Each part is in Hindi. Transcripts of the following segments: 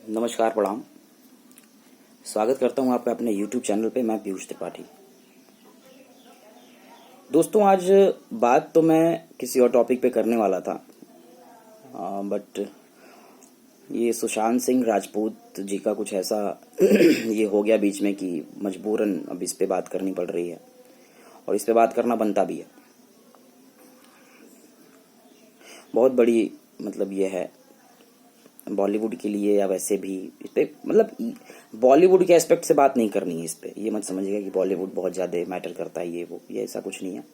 नमस्कार, प्रणाम। स्वागत करता हूं आपका अपने YouTube चैनल पे। मैं पीयूष त्रिपाठी। दोस्तों, आज बात तो मैं किसी और टॉपिक पे करने वाला था, बट ये सुशांत सिंह राजपूत जी का कुछ ऐसा ये हो गया बीच में कि मजबूरन अब इस पे बात करनी पड़ रही है और इस पे बात करना बनता भी है। बहुत बड़ी ये है बॉलीवुड के लिए, या वैसे भी इस पे बॉलीवुड के एस्पेक्ट से बात नहीं करनी है। इस पे ये मत समझिएगा कि बॉलीवुड बहुत ज़्यादा मैटर करता है, ये ऐसा कुछ नहीं है।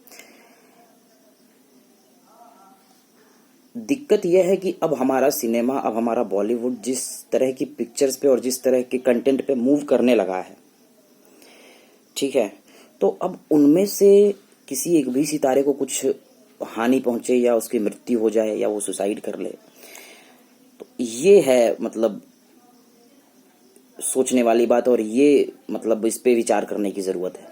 दिक्कत यह है कि अब हमारा सिनेमा, अब हमारा बॉलीवुड जिस तरह की पिक्चर्स पे और जिस तरह के कंटेंट पे मूव करने लगा है, ठीक है, तो अब उनमें से किसी एक भी सितारे को कुछ हानि पहुंचे या उसकी मृत्यु हो जाए या वो सुसाइड कर ले, तो ये है सोचने वाली बात। और ये इस पे विचार करने की जरूरत है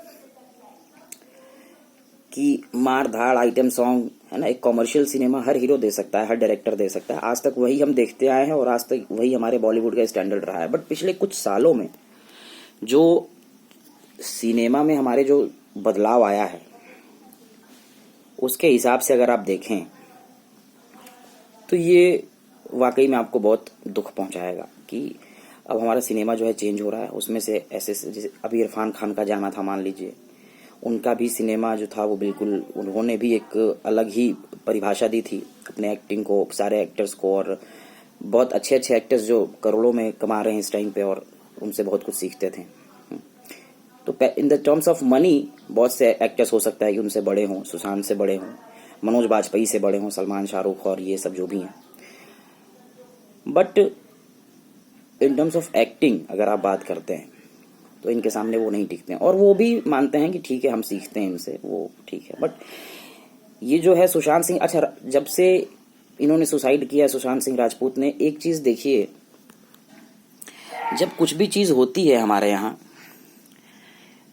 कि मार धाड़ आइटम सॉन्ग है ना, एक कॉमर्शियल सिनेमा हर हीरो दे सकता है, हर डायरेक्टर दे सकता है। आज तक वही हम देखते आए हैं और आज तक वही हमारे बॉलीवुड का स्टैंडर्ड रहा है। बट पिछले कुछ सालों में जो सिनेमा में हमारे जो बदलाव आया है, उसके हिसाब से अगर आप देखें तो ये वाकई में आपको बहुत दुख पहुंचाएगा कि अब हमारा सिनेमा जो है चेंज हो रहा है। उसमें से ऐसे जैसे अभी इरफान खान का जाना था, मान लीजिए, उनका भी सिनेमा जो था वो बिल्कुल, उन्होंने भी एक अलग ही परिभाषा दी थी अपने एक्टिंग को, सारे एक्टर्स को, और बहुत अच्छे अच्छे एक्टर्स जो करोड़ों में कमा रहे हैं इस टाइम पे, और उनसे बहुत कुछ सीखते थे। तो in the terms of money बहुत से एक्टर्स हो सकता है कि उनसे बड़े हों, सुशांत से बड़े हों, मनोज बाजपेयी से बड़े हों, सलमान, शाहरुख और ये सब जो भी हैं। But in terms of acting अगर आप बात करते हैं तो इनके सामने वो नहीं टिकते हैं। और वो भी मानते हैं कि ठीक है, हम सीखते हैं इनसे, वो ठीक है। बट ये जो है सुशांत सिंह, अच्छा, जब से इन्होंने सुसाइड किया सुशांत सिंह राजपूत ने, एक चीज देखिए, जब कुछ भी चीज होती है हमारे यहाँ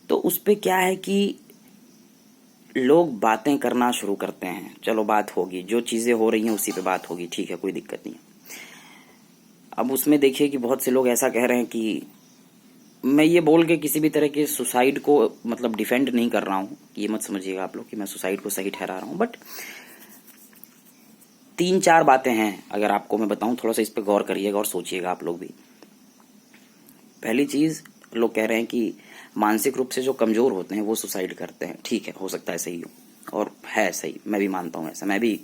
तो उस पे क्या है कि लोग बातें करना शुरू करते हैं। चलो, बात होगी, जो चीजें हो रही हैं उसी पे बात होगी, ठीक है, कोई दिक्कत नहीं है। अब उसमें देखिए कि बहुत से लोग ऐसा कह रहे हैं कि मैं ये बोल के किसी भी तरह के सुसाइड को डिफेंड नहीं कर रहा हूँ, ये मत समझिएगा आप लोग कि मैं सुसाइड को सही ठहरा रहा हूँ। बट 3-4 बातें हैं, अगर आपको मैं बताऊं, थोड़ा सा इस पे गौर करिएगा और सोचिएगा आप लोग भी। पहली चीज, लोग कह रहे हैं कि मानसिक रूप से जो कमजोर होते हैं वो सुसाइड करते हैं। ठीक है, हो सकता है सही हो, और है सही, मैं भी मानता हूँ ऐसा। मैं भी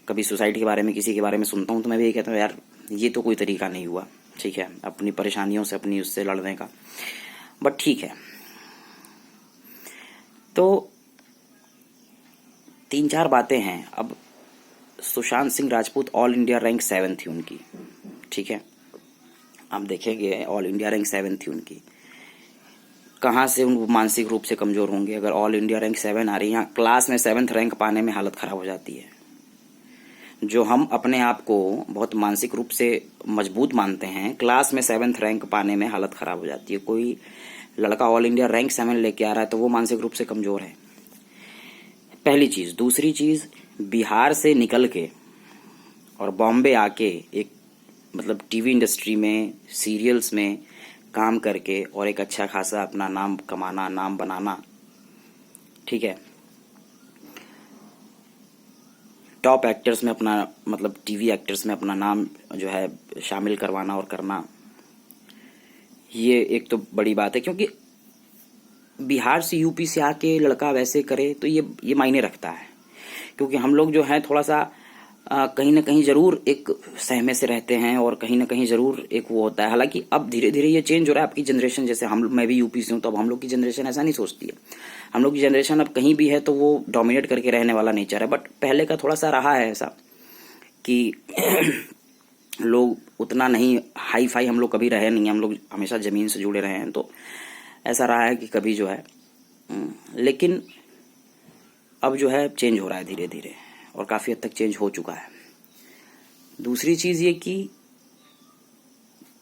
कभी सुसाइड के बारे में, किसी के बारे में सुनता हूँ तो मैं भी यही कहता हूँ, यार ये तो कोई तरीका नहीं हुआ, ठीक है, अपनी परेशानियों से, अपनी उससे लड़ने का। बट ठीक है, तो 3-4 बातें हैं। अब Sushant Singh Rajput all India rank 7 थी उनकी, ठीक है, आप देखेंगे ऑल इंडिया रैंक 7 थी उनकी। कहाँ से उन मानसिक रूप से कमजोर होंगे? अगर ऑल इंडिया रैंक 7 आ रही है, यहाँ क्लास में 7th रैंक पाने में हालत खराब हो जाती है। जो हम अपने आप को बहुत मानसिक रूप से मजबूत मानते हैं, क्लास में 7th रैंक पाने में हालत खराब हो जाती है। कोई लड़का ऑल इंडिया रैंक 7 लेके आ रहा है तो वो मानसिक रूप से कमजोर है, पहली चीज। दूसरी चीज, बिहार से निकल के और बॉम्बे आके एक टीवी इंडस्ट्री में, सीरियल्स में काम करके और एक अच्छा खासा अपना नाम कमाना, नाम बनाना, ठीक है, टॉप एक्टर्स में अपना टीवी एक्टर्स में अपना नाम जो है शामिल करवाना और करना, ये एक तो बड़ी बात है। क्योंकि बिहार से, यूपी से आके लड़का वैसे करे तो ये मायने रखता है। क्योंकि हम लोग जो है थोड़ा सा कहीं ना कहीं जरूर एक सहमे से रहते हैं और कहीं ना कहीं जरूर एक वो होता है। हालांकि अब धीरे धीरे ये चेंज हो रहा है। आपकी जनरेशन, जैसे मैं भी यूपी से हूं, तो अब हम लोग की जनरेशन ऐसा नहीं सोचती है। हम लोग की जनरेशन अब कहीं भी है तो वो डोमिनेट करके रहने वाला नेचर है। बट पहले का थोड़ा सा रहा है ऐसा कि लोग उतना नहीं हाई फाई, हम लोग कभी रहे नहीं, हम लोग हमेशा जमीन से जुड़े रहे हैं। तो ऐसा रहा है कि कभी जो है, लेकिन अब जो है चेंज हो रहा है धीरे धीरे, और काफी हद तक चेंज हो चुका है। दूसरी चीज ये कि,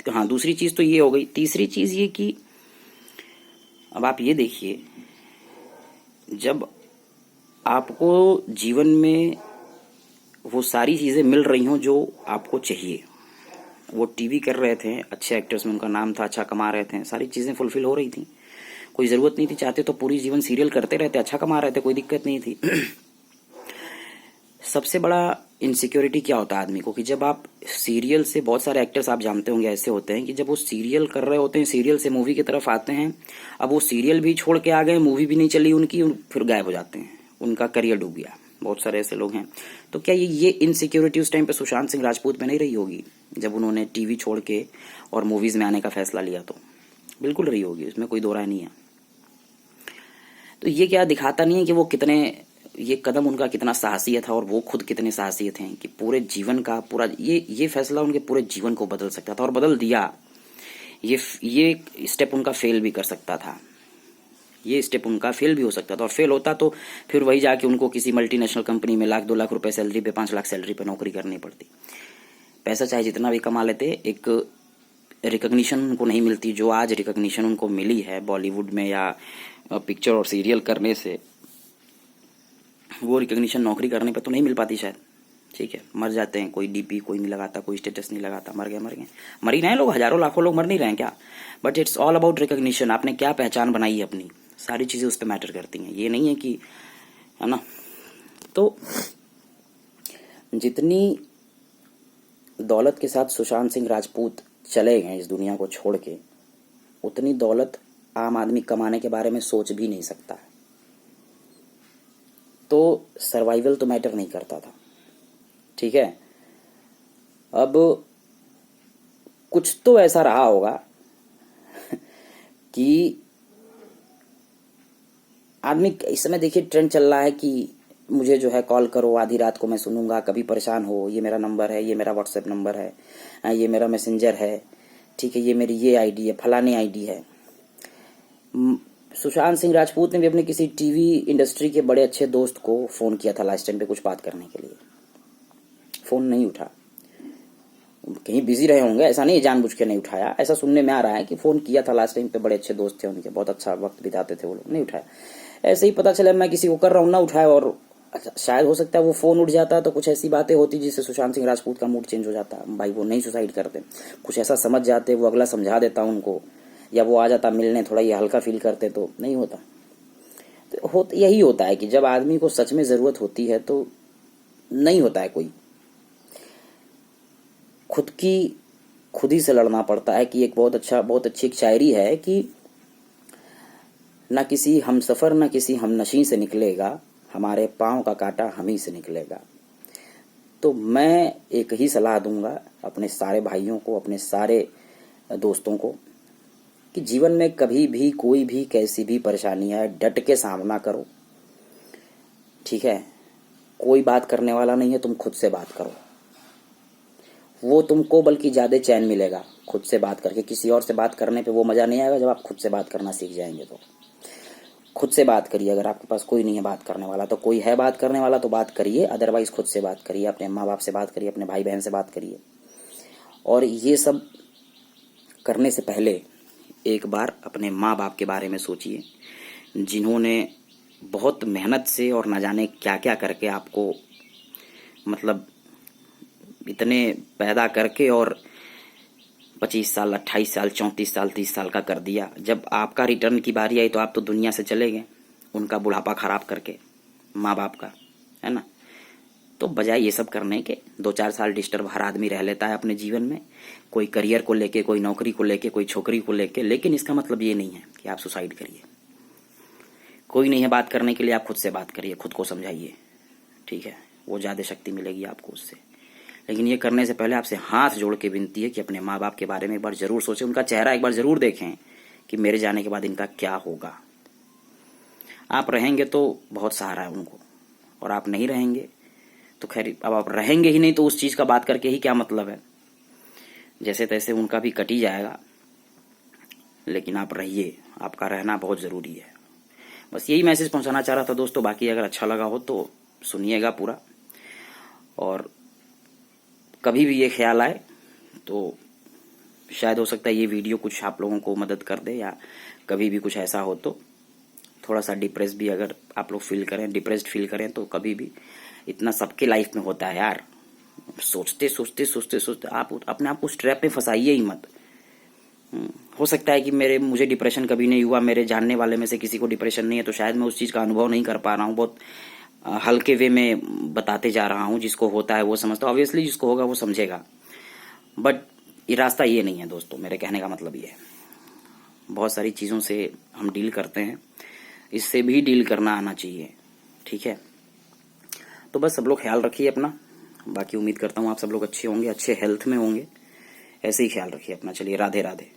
हाँ, दूसरी चीज तो ये हो गई। तीसरी चीज ये कि अब आप ये देखिए, जब आपको जीवन में वो सारी चीजें मिल रही हों जो आपको चाहिए, वो टीवी कर रहे थे, अच्छे एक्टर्स में उनका नाम था, अच्छा कमा रहे थे, सारी चीज़ें फुलफिल हो रही थी, कोई ज़रूरत नहीं थी, चाहते तो पूरी जीवन सीरियल करते रहते, अच्छा कमा रहे थे, कोई दिक्कत नहीं थी। सबसे बड़ा इनसिक्योरिटी क्या होता है आदमी को कि जब आप सीरियल से, बहुत सारे एक्टर्स आप जानते होंगे ऐसे होते हैं कि जब वो सीरियल कर रहे होते हैं, सीरियल से मूवी की तरफ आते हैं, अब वो सीरियल भी छोड़ के आ गए, मूवी भी नहीं चली उनकी, फिर गायब हो जाते हैं, उनका करियर डूब गया। बहुत सारे ऐसे लोग हैं। तो क्या ये इनसिक्योरिटी उस टाइम पे सुशांत सिंह राजपूत में नहीं रही होगी जब उन्होंने टीवी छोड़ के और मूवीज में आने का फैसला लिया? तो बिल्कुल रही होगी, इसमें कोई दो राय नहीं है। तो ये क्या दिखाता नहीं है कि वो कितने, ये कदम उनका कितना साहसी था और वो खुद कितने साहसी थे कि पूरे जीवन का पूरा ये फैसला उनके पूरे जीवन को बदल सकता था और बदल दिया। ये स्टेप उनका फेल भी कर सकता था, ये स्टेप उनका फेल भी हो सकता था, और फेल होता तो फिर वही जाके उनको किसी मल्टीनेशनल कंपनी में 1-2 लाख रुपए सैलरी पे, 5 लाख सैलरी पे नौकरी करनी पड़ती। पैसा चाहे जितना भी कमा लेते, एक रिकॉग्निशन उनको नहीं मिलती जो आज रिकॉग्निशन उनको मिली है बॉलीवुड में या पिक्चर और सीरियल करने से। वो रिकॉग्निशन नौकरी करने पे तो नहीं मिल पाती शायद। ठीक है, मर जाते हैं, कोई डीपी कोई नहीं लगाता, कोई स्टेटस नहीं लगाता, मर गए मर ही रहे हैं लोग, हजारों लाखों लोग मर नहीं रहे हैं क्या? But it's all about recognition. आपने क्या पहचान बनाई है अपनी, सारी चीजें उस पर मैटर करती हैं। ये नहीं है कि, है ना? तो जितनी दौलत के साथ सुशांत सिंह राजपूत चले गए इस दुनिया को छोड़ के, उतनी दौलत आम आदमी कमाने के बारे में सोच भी नहीं सकता है। तो सर्वाइवल तो मैटर नहीं करता था। ठीक है, अब कुछ तो ऐसा रहा होगा कि आदमी, इस समय देखिए ट्रेंड चल रहा है कि मुझे जो है कॉल करो, आधी रात को मैं सुनूंगा, कभी परेशान हो, ये मेरा नंबर है, ये मेरा व्हाट्सएप नंबर है, ये मेरा मैसेंजर है, ठीक है, ये मेरी ये आईडी है, फलानी आईडी है। सुशांत सिंह राजपूत ने भी अपने किसी टीवी इंडस्ट्री के बड़े अच्छे दोस्त को फोन किया था लास्ट टाइम पे कुछ बात करने के लिए, फोन नहीं उठा, कहीं बिजी रहे होंगे, ऐसा नहीं जानबूझ के नहीं उठाया, ऐसा सुनने में आ रहा है कि फोन किया था लास्ट टाइम पे, बड़े अच्छे दोस्त थे उनके, बहुत अच्छा वक्त बिताते थे वो लोग, नहीं उठाया। ऐसे ही पता चला मैं किसी को कर रहा हूँ ना उठाया, और शायद हो सकता है वो फोन उठ जाता तो कुछ ऐसी बातें होती जिससे सुशांत सिंह राजपूत का मूड चेंज हो जाता, भाई वो नहीं सुसाइड करते, कुछ ऐसा समझ जाते, वो अगला समझा देता उनको, या वो आ जाता मिलने, थोड़ा ये हल्का फील करते, तो नहीं होता। तो यही होता है कि जब आदमी को सच में जरूरत होती है तो नहीं होता है कोई, खुद ही से लड़ना पड़ता है। कि एक बहुत अच्छी एक शायरी है कि न किसी हमसफर न किसी हमनशी से निकलेगा, हमारे पांव का कांटा हम ही से निकलेगा। तो मैं एक ही सलाह दूंगा अपने सारे भाइयों को, अपने सारे दोस्तों को, कि जीवन में कभी भी कोई भी कैसी भी परेशानी है, डट के सामना करो। ठीक है, कोई बात करने वाला नहीं है, तुम खुद से बात करो, वो तुमको बल्कि ज्यादा चैन मिलेगा खुद से बात करके। किसी और से बात करने पे वो मजा नहीं आएगा जब आप खुद से बात करना सीख जाएंगे। तो खुद से बात करिए, अगर आपके पास कोई नहीं है बात करने वाला, तो कोई है बात करने वाला तो बात करिए, अदरवाइज खुद से बात करिए, अपने माँ बाप से बात करिए, अपने भाई बहन से बात करिए। और ये सब करने से पहले एक बार अपने माँ बाप के बारे में सोचिए, जिन्होंने बहुत मेहनत से और न जाने क्या क्या करके आपको, मतलब इतने पैदा करके और 25 साल, 28 साल, 34 साल, 30 साल का कर दिया। जब आपका रिटर्न की बारी आई तो आप तो दुनिया से चले गए, उनका बुढ़ापा खराब करके, माँ बाप का, है ना? तो बजाय ये सब करने के 2-4 साल डिस्टर्ब हर आदमी रह लेता है अपने जीवन में, कोई करियर को लेके, कोई नौकरी को लेके, कोई छोकरी को लेके। लेकिन इसका मतलब ये नहीं है कि आप सुसाइड करिए। कोई नहीं है बात करने के लिए, आप खुद से बात करिए, खुद को समझाइए। ठीक है, वो ज्यादा शक्ति मिलेगी आपको उससे। लेकिन ये करने से पहले आपसे हाथ जोड़ के विनती है कि अपने माँ बाप के बारे में एक बार जरूर सोचें, उनका चेहरा एक बार जरूर देखें कि मेरे जाने के बाद इनका क्या होगा। आप रहेंगे तो बहुत सहारा है उनको, और आप नहीं रहेंगे तो खैर, अब आप रहेंगे ही नहीं तो उस चीज का बात करके ही क्या मतलब है। जैसे तैसे उनका भी कट ही जाएगा, लेकिन आप रहिए, आपका रहना बहुत जरूरी है। बस यही मैसेज पहुंचाना चाह रहा था दोस्तों। बाकी अगर अच्छा लगा हो तो सुनिएगा पूरा, और कभी भी ये ख्याल आए तो शायद हो सकता है ये वीडियो कुछ आप लोगों को मदद कर दे, या कभी भी कुछ ऐसा हो तो थोड़ा सा डिप्रेस भी अगर आप लोग फील करें, डिप्रेस्ड फील करें, तो कभी भी, इतना सबके लाइफ में होता है यार, सोचते सोचते सोचते सोचते आप अपने आप को उस ट्रैप में फंसाइए ही मत। हो सकता है कि मुझे डिप्रेशन कभी नहीं हुआ, मेरे जानने वाले में से किसी को डिप्रेशन नहीं है, तो शायद मैं उस चीज़ का अनुभव नहीं कर पा रहा हूँ। बहुत हल्के वे में बताते जा रहा हूँ। जिसको होता है वो समझता है, ऑब्वियसली जिसको होगा वो समझेगा। बट ये रास्ता ये नहीं है दोस्तों, मेरे कहने का मतलब ये है। बहुत सारी चीज़ों से हम डील करते हैं, इससे भी डील करना आना चाहिए, ठीक है। तो बस सब लोग ख्याल रखिए अपना। बाकी उम्मीद करता हूँ आप सब लोग अच्छे होंगे, अच्छे हेल्थ में होंगे। ऐसे ही ख्याल रखिए अपना। चलिए, राधे राधे।